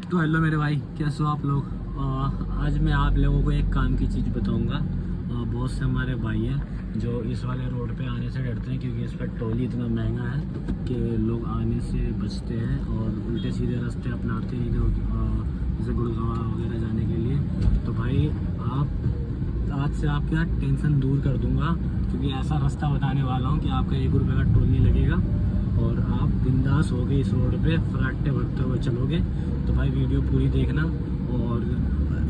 तो हेलो मेरे भाई, कैसे हो आप लोग। आज मैं आप लोगों को एक काम की चीज़ बताऊंगा। बहुत से हमारे भाई हैं जो इस वाले रोड पे आने से डरते हैं, क्योंकि इस पर टोल ही इतना महंगा है कि लोग आने से बचते हैं और उल्टे सीधे रास्ते अपनाते हैं लोग, जैसे गुड़गांव वगैरह जाने के लिए। तो भाई आप आज से आपका टेंशन दूर कर दूंगा, क्योंकि ऐसा रास्ता बताने वाला हूँ कि आपका 1 रुपये का टोल नहीं लगेगा और आप बिंदास हो गए इस रोड पे फराटे भरते हुए चलोगे। तो भाई वीडियो पूरी देखना और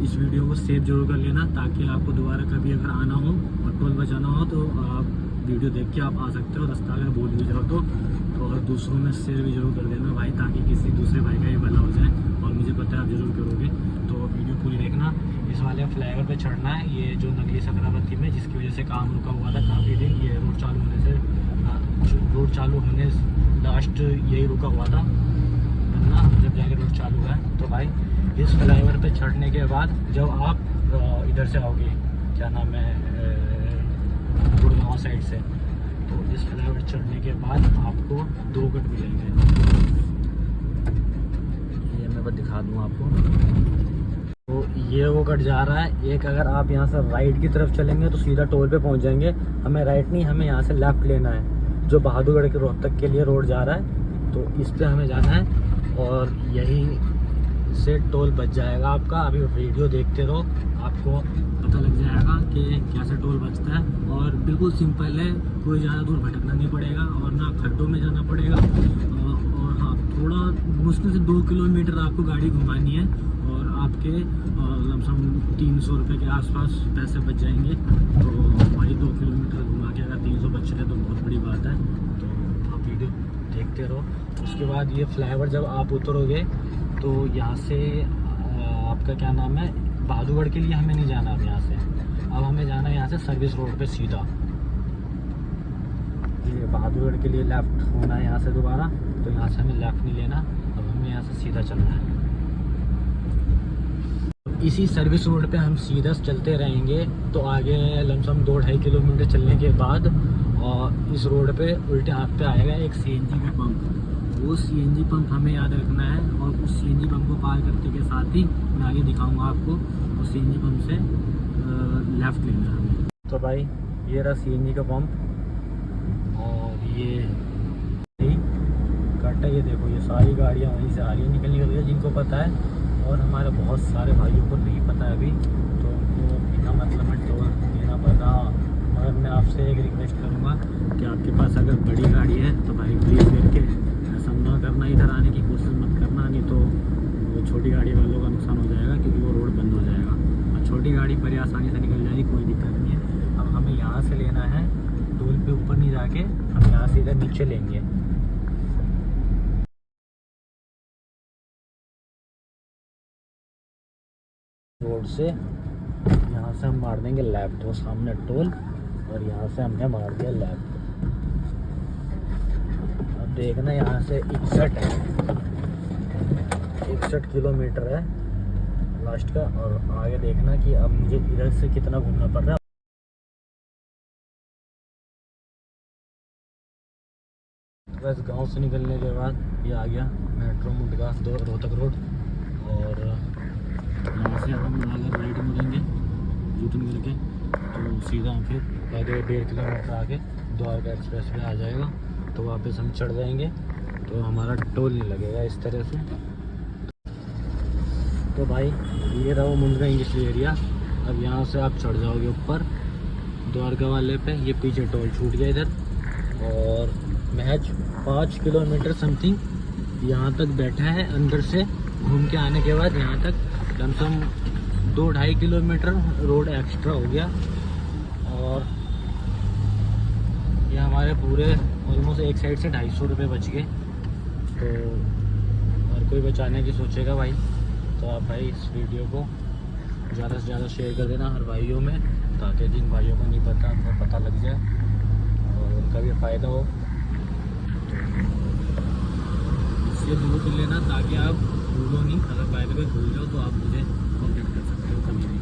इस वीडियो को सेव जरूर कर लेना, ताकि आपको दोबारा कभी अगर आना हो और टोल बचाना हो तो आप वीडियो देख के आप आ सकते हो। रास्ता अगर भूल भी जाओ तो और दूसरों में शेयर भी जरूर कर देना भाई, ताकि किसी दूसरे भाई का भी भला हो जाए, और मुझे पता है आप जरूर करोगे। तो वीडियो पूरी देखना। इस वाले फ्लाईओवर पे चढ़ना है, ये जो नगली सकरावती में जिसकी वजह से काम रुका हुआ था काफ़ी दिन, ये रोड चालू होने लास्ट यही रुका हुआ था, वरना जब जाके रोड चालू है। तो भाई इस फ्लाईओवर पे चढ़ने के बाद जब आप इधर से आओगे, क्या नाम है, गुड़गांव साइड से, तो इस फ्लाईओवर चढ़ने के बाद आपको 2 कट मिलेंगे। ये मैं बस दिखा दूँ आपको। तो ये वो कट जा रहा है एक, अगर आप यहाँ से राइट की तरफ चलेंगे तो सीधा टोल पे पहुँच जाएंगे। हमें राइट नहीं, हमें यहाँ से लेफ्ट लेना है, जो बहादुरगढ़ के रोहतक के लिए रोड जा रहा है, तो इस पे हमें जाना है और यही से टोल बच जाएगा आपका। अभी वीडियो देखते रहो, आपको पता लग जाएगा कि कैसे टोल बचता है। और बिल्कुल सिंपल है, कोई ज़्यादा दूर भटकना नहीं पड़ेगा और ना खड्डों में जाना पड़ेगा। और हाँ, थोड़ा मुश्किल से 2 किलोमीटर आपको गाड़ी घुमानी है और आपके लमसम 300 रुपये के आसपास पैसे बच जाएंगे। तो भाई 2 किलोमीटर घुमा के अगर 300 बच रहे तो बहुत बड़ी बात है। तो आप वीडियो देखते रहो। उसके बाद ये फ्लाईओवर जब आप उतरोगे तो यहाँ से आपका क्या नाम है, बहादुरगढ़ के लिए हमें नहीं जाना अब यहाँ से। अब हमें जाना है यहाँ से सर्विस रोड पे सीधा। ये बहादुरगढ़ के लिए लेफ़्ट होना है यहाँ से दोबारा, तो यहाँ से हमें लेफ़्ट नहीं लेना, अब हमें यहाँ से सीधा चलना है। इसी सर्विस रोड पे हम सीधा चलते रहेंगे तो आगे लमसम 2-2.5 किलोमीटर चलने के बाद और इस रोड पे उल्टे हाथ पे आएगा एक सीएनजी का पंप। वो सीएनजी पंप हमें याद रखना है और उस सीएनजी पंप को पार करते के साथ ही मैं आगे दिखाऊंगा आपको, उस सीएनजी पंप से लेफ़्ट लेना है हमें। तो भाई ये रहा सीएनजी का पंप और ये कट है, ये देखो ये सारी गाड़ियाँ वहीं से आ रही है निकलने के लिए, जिनको पता है। और हमारे बहुत सारे भाइयों को नहीं पता है अभी, तो उनको बिना मतलब में टोल देना पड़ता। मगर मैं आपसे एक रिक्वेस्ट करूँगा कि आपके पास अगर बड़ी गाड़ी है तो भाई प्लीज़ करके ऐसा ना करना, इधर आने की कोशिश मत करना, नहीं तो वो छोटी गाड़ी वालों का नुकसान हो जाएगा, क्योंकि वो रोड बंद हो जाएगा। और छोटी गाड़ी बड़ी आसानी से निकल जाएगी, कोई दिक्कत नहीं है। अब हमें यहाँ से लेना है, टोल पे ऊपर नहीं जाके हम यहाँ से इधर नीचे लेंगे। रोड से यहाँ से हम मार देंगे लेफ्ट, वो सामने टोल, और यहाँ से हमने मार दिया लेफ्ट। अब देखना यहाँ से 61 किलोमीटर है लास्ट का, और आगे देखना कि अब मुझे इधर से कितना घूमना पड़ रहा है। बस गांव से निकलने के बाद ये आ गया मेट्रो मुंडका रोहतक रोड, और यहाँ से हम अगर राइट मुड़ेंगे यूटर्न करके तो सीधा हम फिर 1.5 किलोमीटर आगे द्वारका एक्सप्रेस पे आ जाएगा, तो वापस हम चढ़ जाएंगे, तो हमारा टोल नहीं लगेगा इस तरह से। तो भाई ये रहा वो मुंडका इंडस्ट्रियल एरिया। अब यहाँ से आप चढ़ जाओगे ऊपर द्वारका वाले पे, ये पीछे टोल छूट गया इधर, और महज 5 किलोमीटर समथिंग यहाँ तक बैठा है। अंदर से घूम के आने के बाद यहाँ तक लमसम 2-2.5 किलोमीटर रोड एक्स्ट्रा हो गया, और ये हमारे पूरे ऑलमोस्ट एक साइड से 250 रुपये बच गए। तो हर कोई बचाने की सोचेगा भाई, तो आप भाई इस वीडियो को ज़्यादा से ज़्यादा शेयर कर देना हर भाइयों में, ताकि जिन भाइयों को नहीं पता उनको पता लग जाए और उनका भी फ़ायदा हो। इससे दूर कर लेना ताकि आप भूलो नहीं, अगर बाय द वे भूल जाओ तो आप मुझे कॉन्टेक्ट कर सकते हो कभी भी।